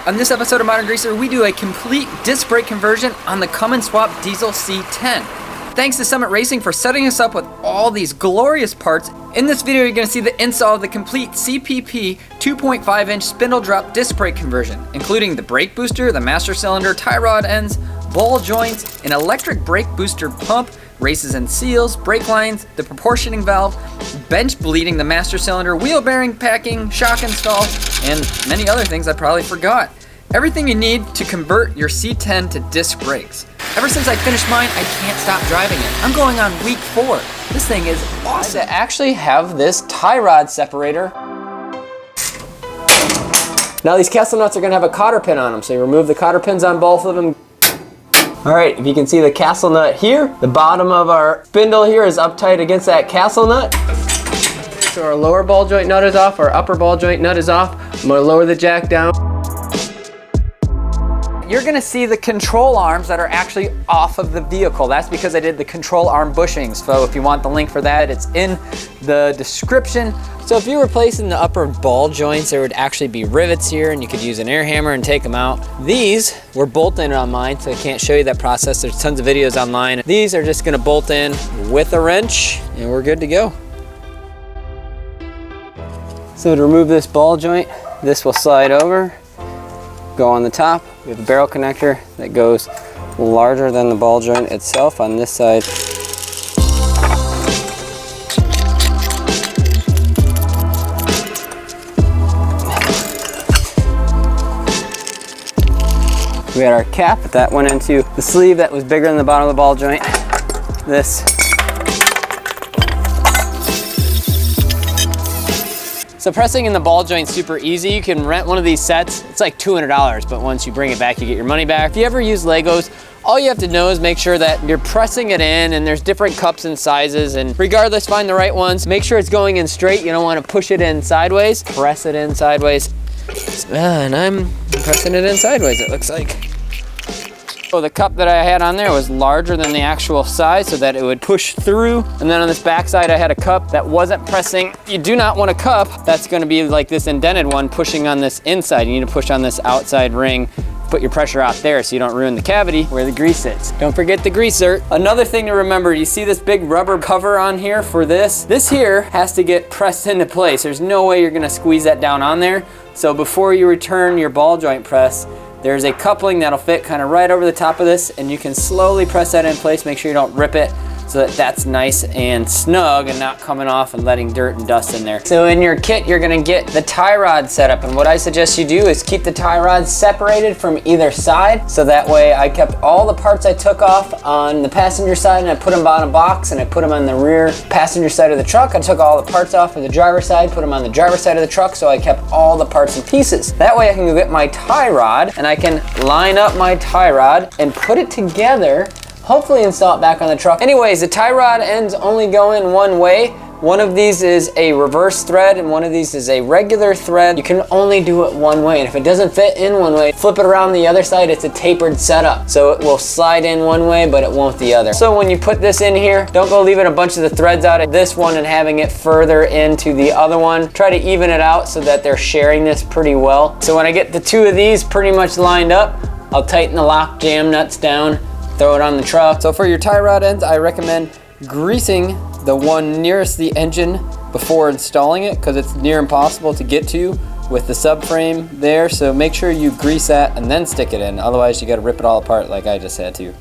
On this episode of Modern Greaser, we do a complete disc brake conversion on the Cummins swap diesel C10. Thanks to Summit Racing for setting us up with all these glorious parts. In this video, you're going to see the install of the complete CPP 2.5-inch spindle drop disc brake conversion, including the brake booster, the master cylinder, tie rod ends, ball joints, an electric brake booster pump, races and seals, brake lines, the proportioning valve, bench bleeding the master cylinder, wheel bearing packing, shock install, and many other things I probably forgot. Everything you need to convert your C10 to disc brakes. Ever since I finished mine, I can't stop driving it. I'm going on week 4. This thing is awesome. I actually have this tie rod separator. Now these Kessel nuts are gonna have a cotter pin on them, so you remove the cotter pins on both of them. All right, if you can see the Castle nut here, the bottom of our spindle here is uptight against that Castle nut. So our lower ball joint nut is off, our upper ball joint nut is off. I'm gonna lower the jack down. You're gonna see the control arms that are actually off of the vehicle. That's because I did the control arm bushings. So if you want the link for that, it's in the description. So if you're replacing the upper ball joints, there would actually be rivets here and you could use an air hammer and take them out. These were bolt in on mine, so I can't show you that process. There's tons of videos online. These are just gonna bolt in with a wrench and we're good to go. So to remove this ball joint, this will slide over, go on the top. We have a barrel connector that goes larger than the ball joint itself on this side. We had our cap that went into the sleeve that was bigger than the bottom of the ball joint. This. So pressing in the ball joint's super easy. You can rent one of these sets. It's like $200, but once you bring it back, you get your money back. If you ever use Legos, all you have to know is make sure that you're pressing it in and there's different cups and sizes, and regardless, find the right ones. Make sure it's going in straight. You don't want to push it in sideways. Press it in sideways. And I'm pressing it in sideways, it looks like. So the cup that I had on there was larger than the actual size so that it would push through. And then on this back side, I had a cup that wasn't pressing. You do not want a cup that's gonna be like this indented one pushing on this inside. You need to push on this outside ring, put your pressure out there so you don't ruin the cavity where the grease sits. Don't forget the greaser. Another thing to remember, you see this big rubber cover on here for this? This here has to get pressed into place. There's no way you're gonna squeeze that down on there. So before you return your ball joint press, there's a coupling that'll fit kind of right over the top of this, and you can slowly press that in place. Make sure you don't rip it so that that's nice and snug and not coming off and letting dirt and dust in there. So in your kit, you're gonna get the tie rod setup, and what I suggest you do is keep the tie rods separated from either side, so that way I kept all the parts I took off on the passenger side and I put them on a box and I put them on the rear passenger side of the truck. I took all the parts off of the driver's side, put them on the driver's side of the truck, so I kept all the parts and pieces. That way I can go get my tie rod and I can line up my tie rod and put it together, hopefully install it back on the truck. Anyways, the tie rod ends only go in one way. One of these is a reverse thread and one of these is a regular thread. You can only do it one way, and if it doesn't fit in one way, flip it around the other side. It's a tapered setup, so it will slide in one way, but it won't the other. So when you put this in here, don't go leaving a bunch of the threads out of this one and having it further into the other one. Try to even it out so that they're sharing this pretty well. So when I get the two of these pretty much lined up, I'll tighten the lock jam nuts down, throw it on the truck. So for your tie rod ends, I recommend greasing the one nearest the engine before installing it, because it's near impossible to get to with the subframe there. So make sure you grease that and then stick it in. Otherwise you gotta rip it all apart like I just had to.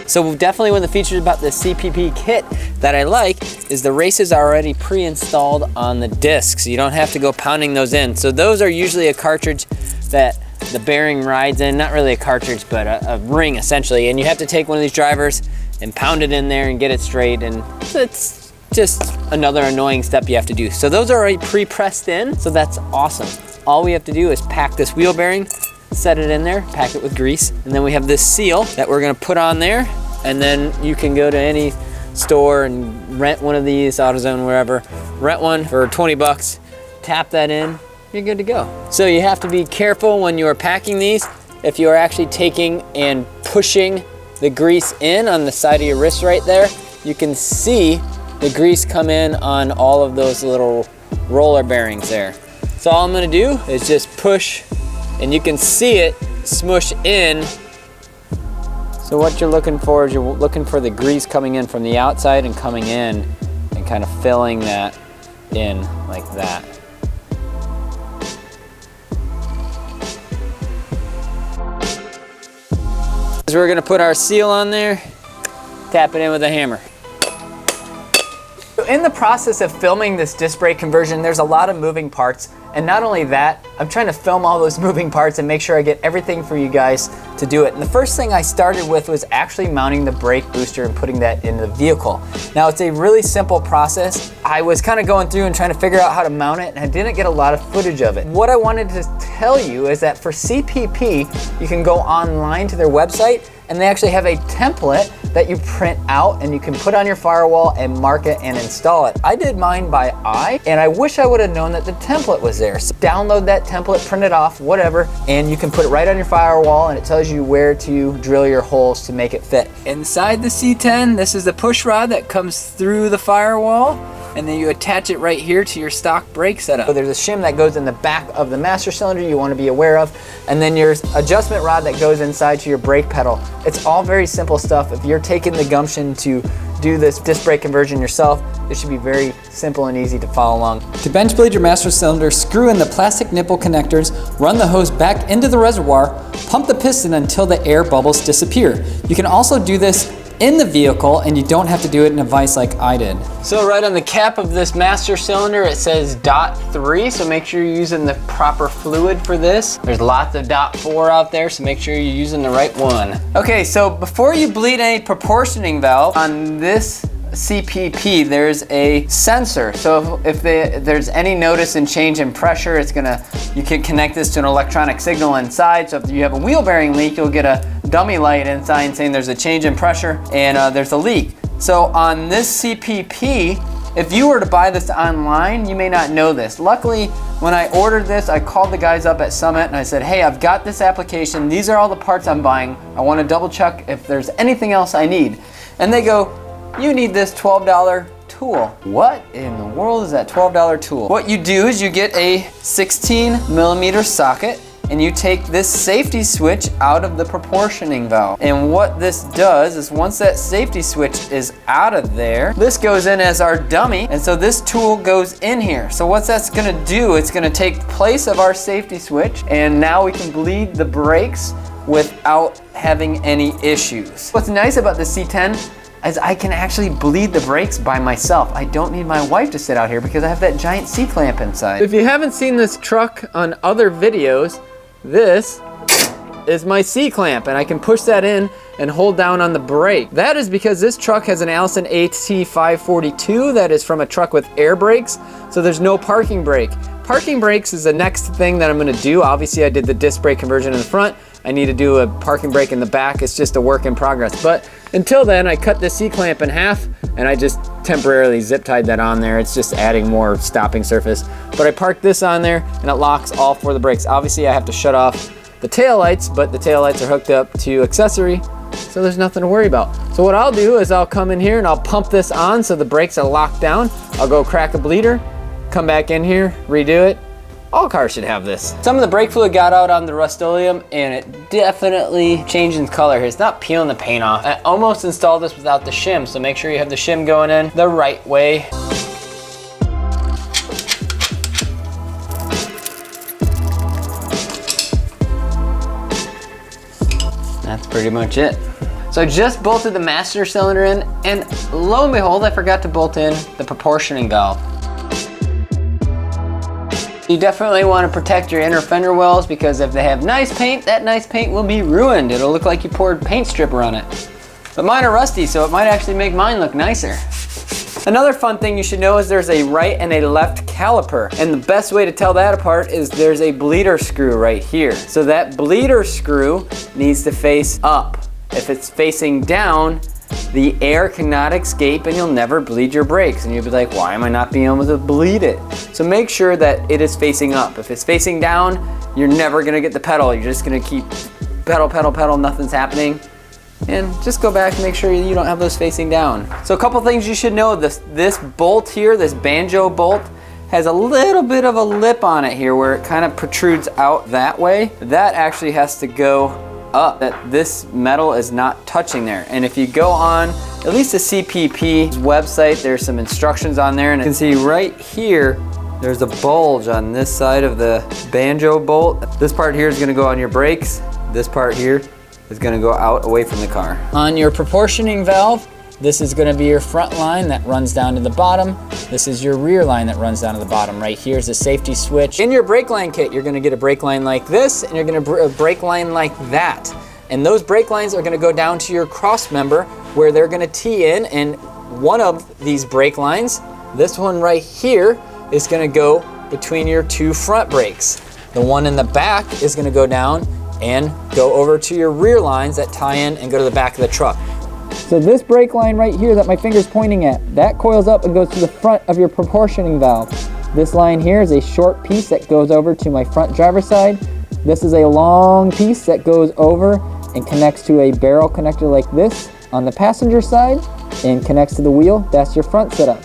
So definitely one of the features about the CPP kit that I like is the races are already pre-installed on the discs. You don't have to go pounding those in. So those are usually a cartridge that the bearing rides in, not really a cartridge, but a ring essentially. And you have to take one of these drivers and pound it in there and get it straight. And it's just another annoying step you have to do. So those are already pre-pressed in, so that's awesome. All we have to do is pack this wheel bearing, set it in there, pack it with grease, and then we have this seal that we're gonna put on there, and then you can go to any store and rent one of these, AutoZone, wherever, rent one for 20 bucks, tap that in, you're good to go. So you have to be careful when you are packing these. If you are actually taking and pushing the grease in on the side of your wrist right there, you can see the grease come in on all of those little roller bearings there. So all I'm gonna do is just push and you can see it smush in. So what you're looking for is you're looking for the grease coming in from the outside and coming in and kind of filling that in like that. So we're gonna put our seal on there, tap it in with a hammer. In the process of filming this disc brake conversion, there's a lot of moving parts. And not only that, I'm trying to film all those moving parts and make sure I get everything for you guys to do it. And the first thing I started with was actually mounting the brake booster and putting that in the vehicle. Now it's a really simple process. I was kind of going through and trying to figure out how to mount it, and I didn't get a lot of footage of it. What I wanted to tell you is that for CPP, you can go online to their website, and they actually have a template that you print out and you can put on your firewall and mark it and install it. I did mine by eye, and I wish I would have known that the template was there. So download that template, print it off, whatever, and you can put it right on your firewall, and it tells you where to drill your holes to make it fit. Inside the C10, this is the push rod that comes through the firewall, and then you attach it right here to your stock brake setup. So there's a shim that goes in the back of the master cylinder you want to be aware of, and then your adjustment rod that goes inside to your brake pedal. It's all very simple stuff. If you're taking the gumption to do this disc brake conversion yourself, it should be very simple and easy to follow along. To bench blade your master cylinder, screw in the plastic nipple connectors, run the hose back into the reservoir, pump the piston until the air bubbles disappear. You can also do this in the vehicle, and you don't have to do it in a vise like I did. So right on the cap of this master cylinder, it says .3, so make sure you're using the proper fluid for this. There's lots of .4 out there, so make sure you're using the right one. Okay, so before you bleed any proportioning valve, on this CPP, there's a sensor. So if there's any notice in change in pressure, you can connect this to an electronic signal inside. So if you have a wheel bearing leak, you'll get a dummy light inside saying there's a change in pressure and there's a leak. So on this CPP, if you were to buy this online, you may not know this. Luckily, when I ordered this, I called the guys up at Summit and I said, hey, I've got this application. These are all the parts I'm buying. I want to double check if there's anything else I need. And they go, you need this $12 tool. What in the world is that $12 tool? What you do is you get a 16mm socket and you take this safety switch out of the proportioning valve. And what this does is once that safety switch is out of there, this goes in as our dummy, and so this tool goes in here. So what that's gonna do, it's gonna take place of our safety switch, and now we can bleed the brakes without having any issues. What's nice about the C10 is I can actually bleed the brakes by myself. I don't need my wife to sit out here because I have that giant C-clamp inside. If you haven't seen this truck on other videos, this is my C-clamp, and I can push that in and hold down on the brake. That is because this truck has an Allison AT542 that is from a truck with air brakes, so there's no parking brake. Parking brakes is the next thing that I'm gonna do. Obviously, I did the disc brake conversion in the front. I need to do a parking brake in the back. It's just a work in progress. But until then, I cut the C-clamp in half and I just temporarily zip tied that on there. It's just adding more stopping surface. But I parked this on there and it locks all four of the brakes. Obviously, I have to shut off the tail lights, but the tail lights are hooked up to accessory, so there's nothing to worry about. So what I'll do is I'll come in here and I'll pump this on so the brakes are locked down. I'll go crack a bleeder, come back in here, redo it. All cars should have this. Some of the brake fluid got out on the Rust-Oleum and it definitely changed in color. It's not peeling the paint off. I almost installed this without the shim, so make sure you have the shim going in the right way. That's pretty much it. So I just bolted the master cylinder in, and lo and behold, I forgot to bolt in the proportioning valve. You definitely want to protect your inner fender wells because if they have nice paint, that nice paint will be ruined. It'll look like you poured paint stripper on it. But mine are rusty, so it might actually make mine look nicer. Another fun thing you should know is there's a right and a left caliper. And the best way to tell that apart is there's a bleeder screw right here. So that bleeder screw needs to face up. If it's facing down, the air cannot escape and you'll never bleed your brakes. And you'll be like, why am I not being able to bleed it? So make sure that it is facing up. If it's facing down, you're never gonna get the pedal. You're just gonna keep pedal, pedal, pedal, nothing's happening. And just go back and make sure you don't have those facing down. So a couple things you should know. This bolt here, this banjo bolt, has a little bit of a lip on it here where it kind of protrudes out that way. That actually has to go up, that this metal is not touching there. And if you go on at least the CPP website, there's some instructions on there, and you can see right here there's a bulge on this side of the banjo bolt. This part here is going to go on your brakes. This part here is going to go out away from the car. On your proportioning valve, this is going to be your front line that runs down to the bottom. This is your rear line that runs down to the bottom. Right here is the safety switch. In your brake line kit, you're going to get a brake line like this, and you're going to a brake line like that. And those brake lines are going to go down to your cross member where they're going to tee in, and one of these brake lines, this one right here, is going to go between your two front brakes. The one in the back is going to go down and go over to your rear lines that tie in and go to the back of the truck. So this brake line right here that my finger's pointing at, that coils up and goes to the front of your proportioning valve. This line here is a short piece that goes over to my front driver's side. This is a long piece that goes over and connects to a barrel connector like this on the passenger side and connects to the wheel. That's your front setup.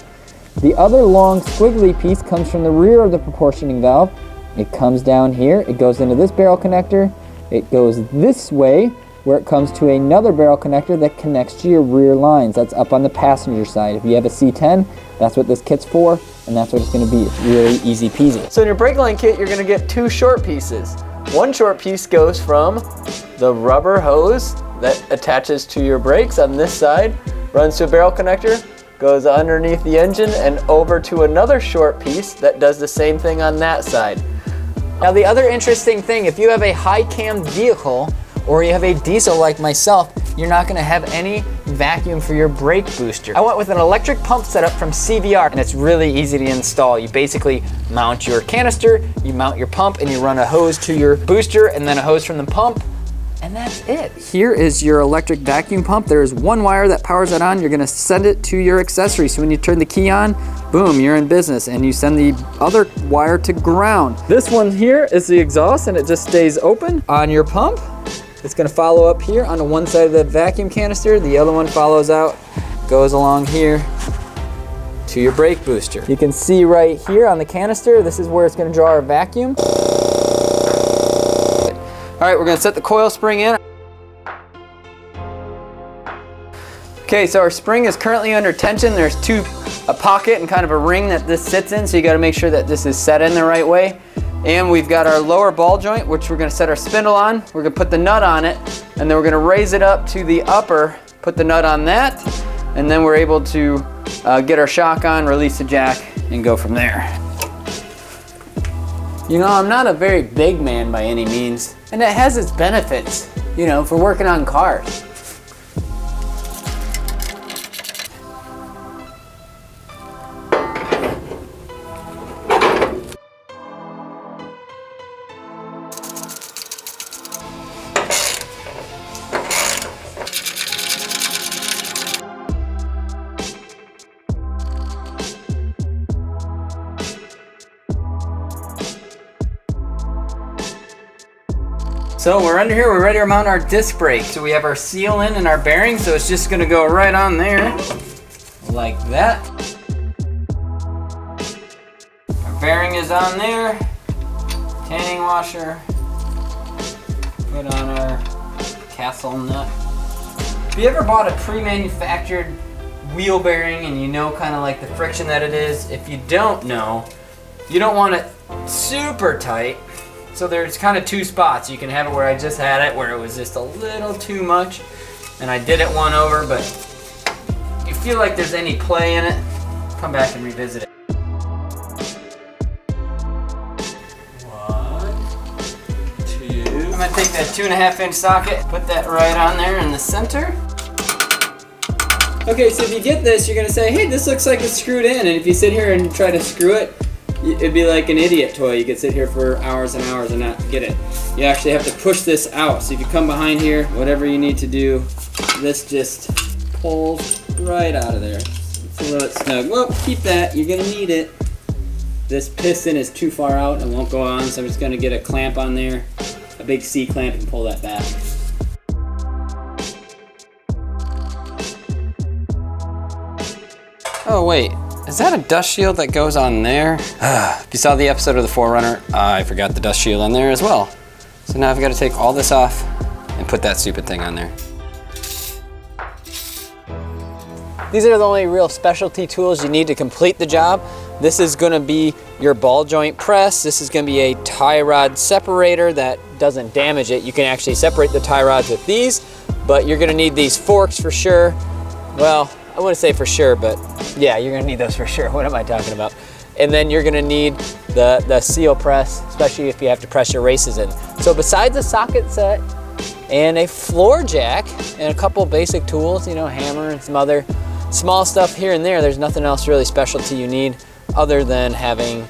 The other long squiggly piece comes from the rear of the proportioning valve. It comes down here, it goes into this barrel connector, it goes this way where it comes to another barrel connector that connects to your rear lines. That's up on the passenger side. If you have a C10, that's what this kit's for, and that's what it's going to be. It's really easy peasy. So in your brake line kit, you're going to get two short pieces. One short piece goes from the rubber hose that attaches to your brakes on this side, runs to a barrel connector, goes underneath the engine and over to another short piece that does the same thing on that side. Now the other interesting thing, if you have a high cam vehicle or you have a diesel like myself, you're not going to have any vacuum for your brake booster. I went with an electric pump setup from CVR, and it's really easy to install. You basically mount your canister, you mount your pump, and you run a hose to your booster and then a hose from the pump, and that's it. Here is your electric vacuum pump. There is one wire that powers it on. You're going to send it to your accessory. So when you turn the key on, boom, you're in business, and you send the other wire to ground. This one here is the exhaust, and it just stays open on your pump. It's going to follow up here on the one side of the vacuum canister. The other one follows out, goes along here to your brake booster. You can see right here on the canister, this is where it's going to draw our vacuum. All right, we're going to set the coil spring in. Okay, so our spring is currently under tension. There's a pocket and kind of a ring that this sits in, so you got to make sure that this is set in the right way. And we've got our lower ball joint, which we're going to set our spindle on. We're going to put the nut on it, and then we're going to raise it up to the upper, put the nut on that, and then we're able to get our shock on, release the jack, and go from there. You know, I'm not a very big man by any means, and it has its benefits, you know, for working on cars. So we're under here, we're ready to mount our disc brake. So we have our seal in and our bearing, so it's just gonna go right on there, like that. Our bearing is on there, tanning washer, put on our castle nut. If you ever bought a pre-manufactured wheel bearing and you know kind of like the friction that it is, if you don't know, you don't want it super tight. So there's kind of two spots. You can have it where I just had it, where it was just a little too much, and I did it one over, but if you feel like there's any play in it, come back and revisit it. 1, 2. I'm gonna take that 2.5-inch socket, put that right on there in the center. Okay, so if you get this, you're gonna say, hey, this looks like it's screwed in, and if you sit here and try to screw it, it'd be like an idiot toy. You could sit here for hours and hours and not get it. You actually have to push this out. So if you come behind here, whatever you need to do, this just pulls right out of there. It's a little snug. Well, keep that. You're gonna need it. This piston is too far out and won't go on, so I'm just gonna get a clamp on there, a big C clamp, and pull that back. Oh wait, Is that a dust shield that goes on there? If you saw the episode of the 4Runner, I forgot the dust shield on there as well. So now I've got to take all this off and put that stupid thing on there. These are the only real specialty tools you need to complete the job. This is gonna be your ball joint press. This is gonna be a tie rod separator that doesn't damage it. You can actually separate the tie rods with these, but you're gonna need these forks for sure. Well, I wouldn't say for sure, but yeah, you're gonna need those for sure. What am I talking about? And then you're gonna need the seal press, especially if you have to press your races in. So besides the socket set and a floor jack and a couple basic tools, you know, hammer and some other small stuff here and there, there's nothing else really specialty you need other than having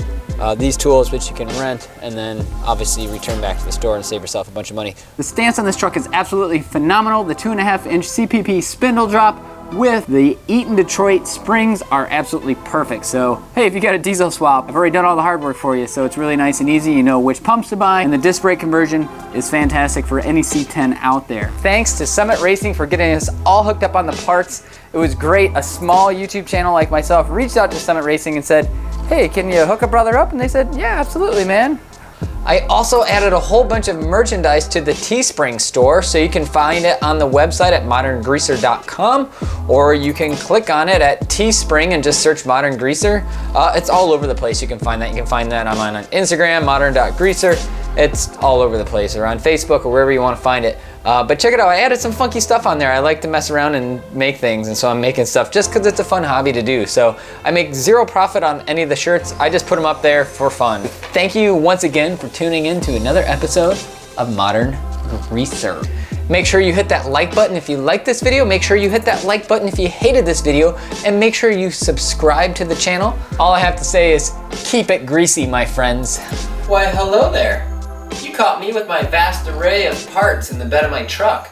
these tools, which you can rent and then obviously return back to the store and save yourself a bunch of money. The stance on this truck is absolutely phenomenal. The 2.5-inch CPP spindle drop with the Eaton Detroit springs are absolutely perfect. So, hey, if you got a diesel swap, I've already done all the hard work for you, so it's really nice and easy. You know which pumps to buy, and the disc brake conversion is fantastic for any C10 out there. Thanks to Summit Racing for getting us all hooked up on the parts. It was great. A small YouTube channel like myself reached out to Summit Racing and said, hey, can you hook a brother up? And they said, yeah, absolutely, man. I also added a whole bunch of merchandise to the Teespring store, so you can find it on the website at moderngreaser.com, or you can click on it at Teespring and just search Modern Greaser. It's all over the place. You can find that. You can find that online on Instagram, modern.greaser. It's all over the place, or on Facebook, or wherever you want to find it. But check it out, I added some funky stuff on there. I like to mess around and make things, and so I'm making stuff just because it's a fun hobby to do. So I make zero profit on any of the shirts. I just put them up there for fun. Thank you once again for tuning in to another episode of Modern Greaser. Make sure you hit that like button if you like this video. Make sure you hit that like button if you hated this video, and make sure you subscribe to the channel. All I have to say is keep it greasy, my friends. Why, hello there. You caught me with my vast array of parts in the bed of my truck.